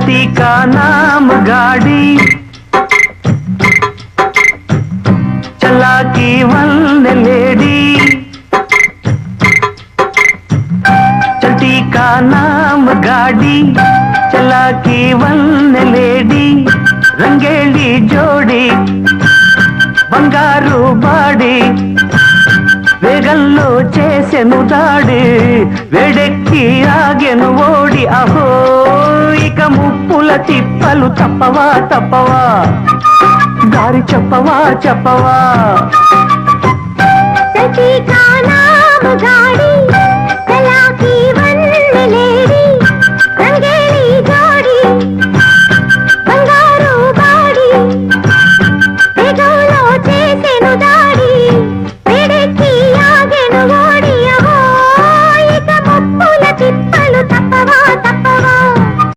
चलती का नाम गाड़ी चला की वन लेडी चलती का नाम गाड़ी चला की वन लेडी రంగేళి జోడి బంగారు బాడి వేగంలో చేసెను దాడి వేడెక్కి ఆగెను ఓడి అహో ఇక ముప్పుల తిప్పలు తప్పవా తప్పవా దారి చెప్పవా చెప్పవా సఖీ కా నామ్ గాడి